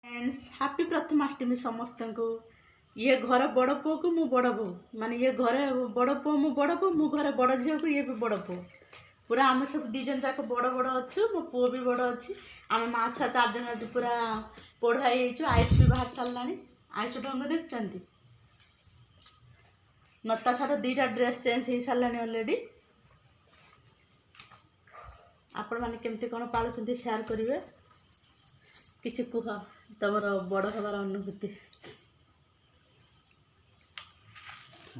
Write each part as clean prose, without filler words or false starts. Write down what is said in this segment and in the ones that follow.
Friends happy Prathamashtami समस्त को। ये घर बड़ पु को मु बड़ बो माने ये घरे बड़ पु मु बड़ पु मु घरे बड़ झील को ये भी बड़ पु पूरा आम सब दीजन जाक बड़ बड़ अच्छु मो पु भी बड़ अच्छी आम माँ छुआ 4 जन आज पूरा पढ़ाई आईस भी बाहर सारा आईस ढंग देखते नता सारा 2टा ड्रेस चेंज हो सारा अलरेडी। आपण मैंने केमती कौन पालुंट सेयार करेंगे किसी कह तुम बड़ हबार अनुभूति।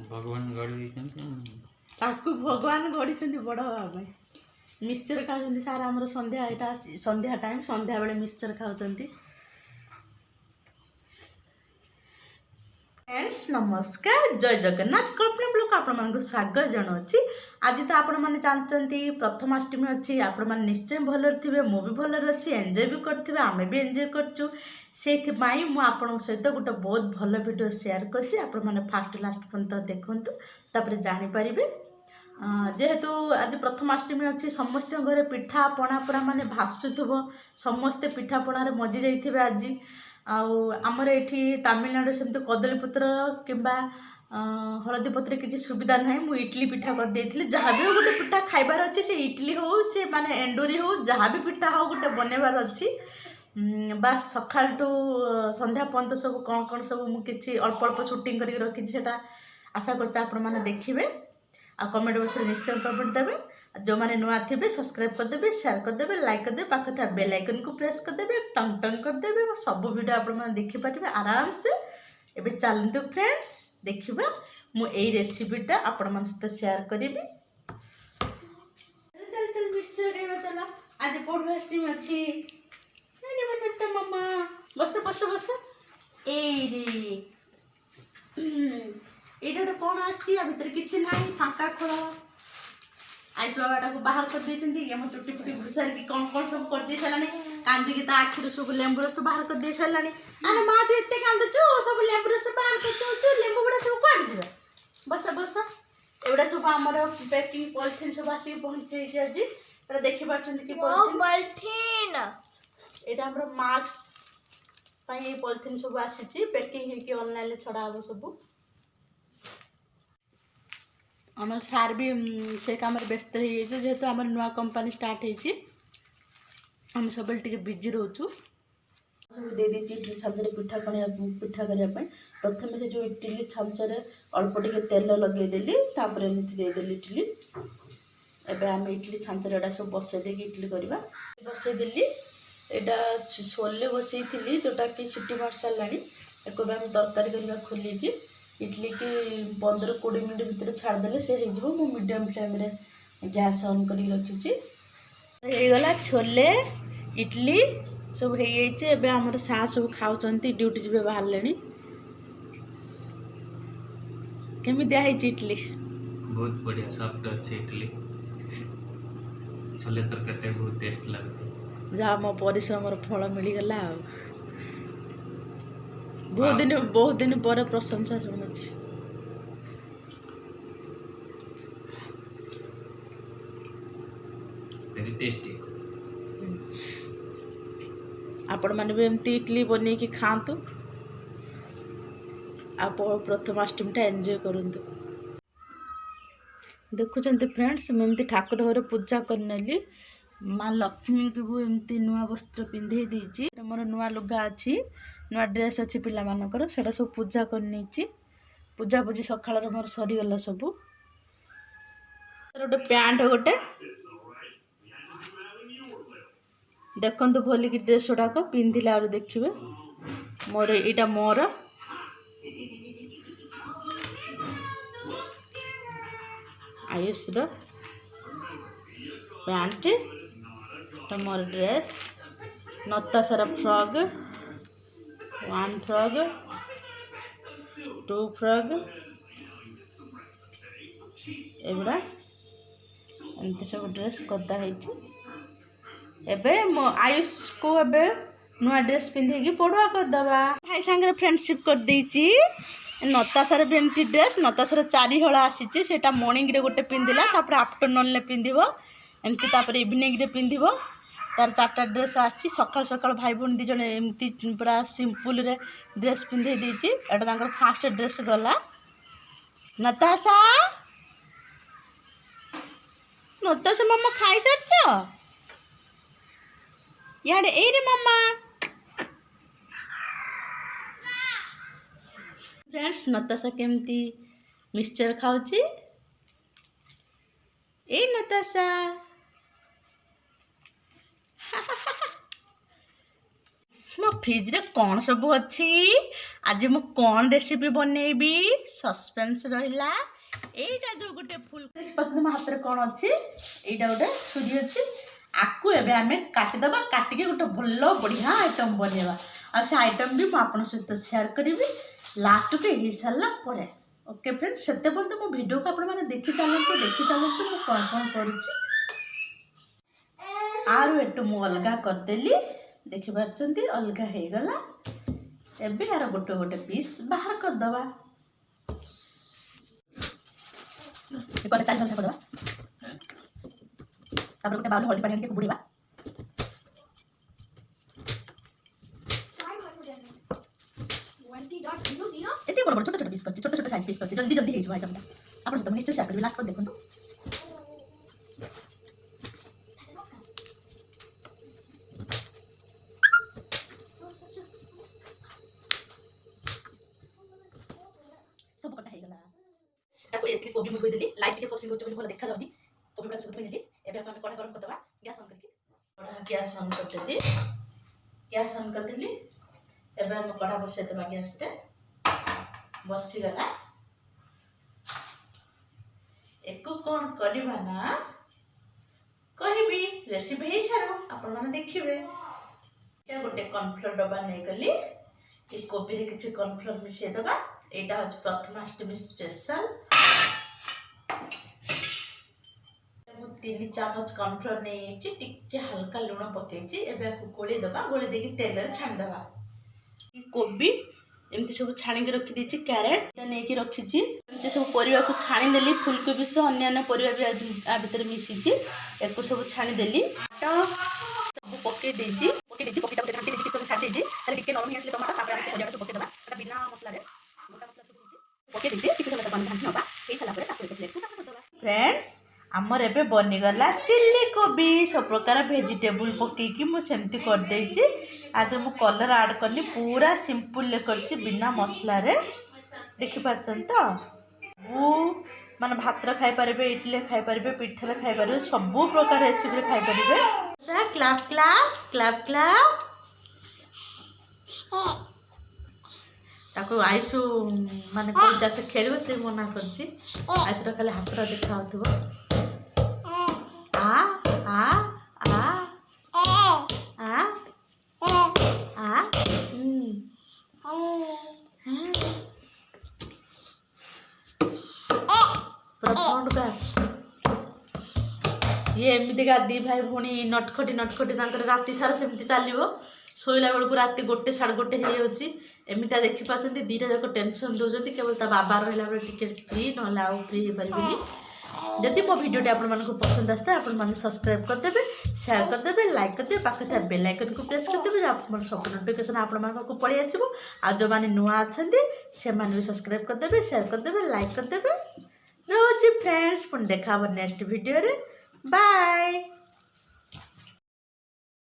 भगवान भगवान गढ़ी बड़ हाँपाई मिक्सचर खाऊँ सार आम संध्या यहाँ संध्या टाइम संध्या बेले मिक्सचर खाऊँ। फ्रेंड्स नमस्कार जय जगन्नाथ कल्पना ब्लॉग आपण स्वागत जनावि। आज तो आपण मैंने जानते प्रथमाष्टमी अच्छी आपण मैंने निश्चय भलर थे मु भी भलर अच्छी एंजॉय भी करेंगे आम भी एंजॉय करूँ से सहित गोटे बहुत भल वीडियो शेयर कर फास्ट लास्ट पर्यंत देखूँ तापर जानीपर जेहेतु आज प्रथमाष्टमी अच्छी समस्त घरे पिठा पणा पूरा माने भासुव समस्ते पिठा पणार मजी जाइए आज आमर ये तमिलनाडु सेमती कदलीपत्र किंबा हलदी पत्र किसी सुविधा ना मु इडली पिठा कर देती जहाँ भी गोटे पिठा खाइबार अच्छे से इडली हो से माने एंडुरी हो जहाँ भी पिठा हो गोटे बनवार अच्छी बास सकाल टू संध्या पर्यंत सब कौन कौन सब मुझे अल्प अल्प शूटिंग करके रखी से आशा कर देखिए आ कमेंट बॉक्स में निश्चय कमेंट देवे जो मैंने नुआ थे सब्सक्राइब करदे शेयर करदे लाइक करदे पाखे था बेल आइकन को प्रेस करदे टंग टंग करदे सब वीडियो आप देखिपारे आराम से। एबे चलते फ्रेंड्स देखा मु यही रेसिपीटा आपण सहित शेयर करी। चल चल मिक्सचर चला आज पौर्णमाष्टमी अच्छी मामा बस बस बस ये गोटे कौन आर किसी ना फांका खोल आईस बाबाटा को बाहर कर ये मो चुटी फुटी घुसार की कौन कौन सब कर सारा कांदिकी आखिर सब लेंबू रस बाहर कर दे सारा अरे माँ तू एत कांदुचु सब लेंबू रस बाहर कर लेंबू गुड़ा सब कौन जा बस बस एगुड़ा सब आम पैकिंग पॉलिथिन सब आसिक पहुँची आज देखी कि पॉलिथिन यहाँ आम मास्क पॉलिथिन सब आसी पैकिंग होगी ऑनलाइन छड़ा हम सब आम सार भी से कम व्यस्त हो जेहेतु आम नुआ कंपनी स्टार्ट होम सब बिजी रोचु सब दे दी इडली छामचे पिठा पिठा करने प्रथम से जो इडली छामचे अल्प टे तेल लगेदेली एमती देदेली इडली एवं आम इडली छामचे एटा सब बसई देगी इडली करवा बसईदेली यहाँ छोले बसई थी जोटा कि सीटी मार सारा एक आम तरकारी करवा खोलिकी इडली की 15-20 मिनट भितर छाड़देले से हो मीडियम फ्लेम रे गैस ऑन कर रखी गला छोले इडली सब हो आम सार सब खाऊँ ड्यूटी जी बाहर केमी दिखाई इडली बहुत बढ़िया सॉफ्ट अच्छे इडली छोले तरकारी बहुत टेस्ट लगे जहाँ मो परिश्रम फल मिलगला बहुत दिन पर प्रशंसा शुणुची टेस्टी आपण मैंने भी एमती इडली बन कि खातु आप प्रथमाष्टमी एंजॉय करूँ। देखुं फ्रेंड्स मुझे ठाकुर घर पूजा करनेली माँ लक्ष्मी को एमती नुआ वस्त्र पिंधे देती मोर नुआ लुगा अच्छी नुआ ड्रेस अच्छी पिला मानकर सेटा सब पूजा करनी पूजा पूजी सकाल मोर सरीगला सब गोटे पैंट गोटे देखु भलिक ड्रेस गुड़ाक पिंधिला देखिए मोर यहाँ मोर आयुष पैंट मोर ड्रेस नता सारा फ्रॉक 1 फ्रॉक 2 फ्रॉक एगुड़ा एमती सब ड्रेस कदा एबे मो आयुष को एबे नुआ ड्रेस पिंधे पढ़ुआ करदबा भाई सांगे फ्रेंडशिप कर देची नतासार भी एमती ड्रेस नतासार 4 हल आसी से मॉर्निंग रे गोटे पिंधिला आफ्टरनून पिंधिबो एमती इवनिंग रे पिंधिबो तार 4टा ड्रेस आसी सकाल सकाल भाई भौणी दी जन एमती पूरा सिंपल रे ड्रेस पिंधे देछि एटा तांकर फास्ट ड्रेस गला नताशा नताशा मम्मा खाई सारछ याडे ए रे मम्मा फ्रेंड्स नताशा केमती मिक्सचर खाउची ए नताशा मो फ्रिज रे कौन सब अच्छी आज मु कौन रेसिपी बनैबी सस्पेंस रहिला एटा जो गोटे फुल पछन मो हाथ रे कौन अच्छी एटा गोटे छुरी अच्छी आकु एबे हमें काटी दबा काटी के गोटे भलो बढ़िया आइटम बनेबा आ से आइटम भी मु आपन सहित शेयर करबी लास्ट के ही साला परे ओके फ्रेंड्स सेते बंद मो वीडियो को आपण माने देखि चालंतु मु कौन करूची आरु एटु मु अलगा कर देली देखि पारचंती अलगा हे गला एबे यार गोटे गोटे पीस बाहर कर दबा एक और चाल कर दबा तापर गोटे बाउल हल्दी पानी के बुड़ीबा एते बड़ बड़ छोट छोट पीस करछि छोट छोट साइज पीस करछि जल्दी जल्दी हे जबा आइटम आपण तो निश्चय शेयर करबी लास्ट पर देखंतु सब कटा हे गला ताको एतली कोबी मुई देली लाइट के फोर्सिंग होछ बोली भलो देखा जाउनी कोबी बड़ा सब नेली एबे हम कड़ा गरम कर दबा गैस ऑन करके कड़ा गैस ऑन कर देली एबे हम कड़ा बसे दबा गैस रे बसी गला एको कोन करबा ना कहबी रेसिपी हे छारो आपण माने देखिबे क्या गोटे कॉर्नफ्लोर डब्बा नै गली ए कोबी रे किछ कॉर्नफ्लोर मिसे दबा एटा होच प्रथमाष्टमी स्पेशल 3 चामच कॉर्नफ्लोर नहीं टिके हल्का लुण पकईची एबे गोली दबा गोली देकी तेल रे छाण दबा कोबी एमती सब छाणी के रखी देची कैरेट नहीं कि रखी एमती सब परिवा को छाणी देली फुलकोबी से अन्य परिवा भी आ भीतर मिसी एको सब छाणी देली सब पकई देची पकईटा घाटी देची सब छाड़ी देची ताले टिके नरम आसले टमाटर तापर हम परिवा सब पकई दबा एटा बिना मसला रे गोटा मसला सब देची पकई देची टिके समय पानी घाटी नबा एई साला परे तापर प्लेट को तापर दबा फ्रेंड्स आमर एबे बनी गला चिल्ली कोबी सब प्रकार वेजिटेबल पकईकी मु सेमती कर देची आदि मु कलर ऐड करनी पूरा सिंपल ले करची बिना मसला रे देखि पारछन तो वो माने भात रे खाइ परबे इडली खाइ परबे पिठा रे खाइ परबे सब प्रकार रेसिपी रे खाइ परबे सा क्लैप क्लैप क्लैप क्लैप ताको आइसु माने कोन जासे खेलबे से मना करची आइसु खाली हाथ रे देखा होतबो आ आ आ आ आ प्रचंड गैस ये एमती का दी भाई भौणी नटखटी राति सारा सेमती चलो शोला बेलू राति 1 साढ़े 1 हो जाऊँगी एमती देखिपार दीटा जाक टेंशन दौरान केवल ता बाबा रहा बेले टिके फ्री ना आउ फ्री हो पारि जदि मो वीडियो आपको पसंद आसता है आप सब्सक्राइब करदेवे शेयर करदेवे लाइक करदे पाखे बेल आइकन को प्रेस करदेवे आप सब नोटिफिकेशन आपको पलि आसो आ जो मैंने नुआ अच्छा से भी सब्सक्राइब करदेवे शेयर करदेवे लाइक करदेवे रोज फ्रेंड्स पुणी देखा नेक्स्ट वीडियो रे बाय।